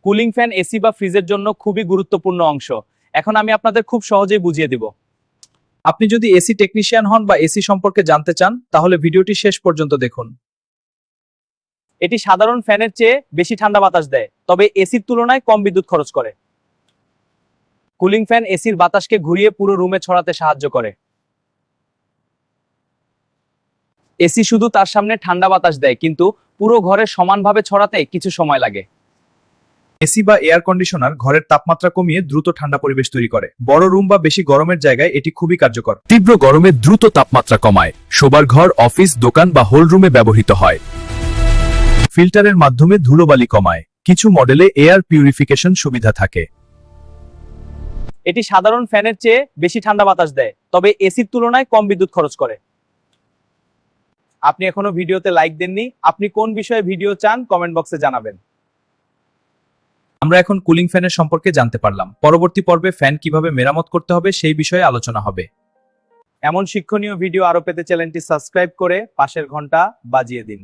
Cooling fan AC বা ফ্রিজের জন্য খুবই গুরুত্বপূর্ণ অংশ। এখন আমি আপনাদের খুব সহজেই বুঝিয়ে দিব। আপনি যদি এসি টেকনিশিয়ান হন বা এসি সম্পর্কে জানতে চান তাহলে ভিডিওটি শেষ পর্যন্ত দেখুন। এটি সাধারণ ফ্যানের চেয়ে বেশি ঠান্ডা বাতাস দেয়, তবে এসির তুলনায় কম বিদ্যুৎ খরচ করে। কুলিং ফ্যান এসির বাতাসকে ঘুরিয়ে পুরো রুমে ছড়াতে সাহায্য করে। এসি শুধু তার সামনে ঠান্ডা বাতাস দেয়, কিন্তু পুরো ঘরে সমানভাবে ছড়াতে কিছু সময় লাগে। এসি বা এয়ার কন্ডিশনার ঘরের তাপমাত্রা কমিয়ে দ্রুত ঠান্ডা পরিবেশ তৈরি করে। বড় রুম বা বেশি গরমের জায়গায় এটি খুবই কার্যকর। তীব্র গরমে দ্রুত তাপমাত্রা কমায়, শোবার ঘর, অফিস, দোকান বা হোল রুমে ব্যবহৃত হয়। ফিল্টারের মাধ্যমে ধুলোবালি কমায়। কিছু মডেলে এয়ার পিউরিফিকেশন সুবিধা থাকে। এটি সাধারণ ফ্যানের চেয়ে বেশি ঠান্ডা বাতাস দেয়, তবে এসির তুলনায় কম বিদ্যুৎ খরচ করে। আপনি এখনো ভিডিওতে লাইক দেননি? আপনি কোন বিষয়ে ভিডিও চান কমেন্ট বক্সে জানাবেন। আমরা এখন কুলিং ফ্যানের সম্পর্কে জানতে পারলাম। পরবর্তী পর্বে ফ্যান কিভাবে মেরামত করতে হবে সেই বিষয়ে আলোচনা হবে। এমন শিক্ষণীয় ভিডিও আরো পেতে চ্যানেলটি সাবস্ক্রাইব করে পাশের ঘন্টা বাজিয়ে দিন।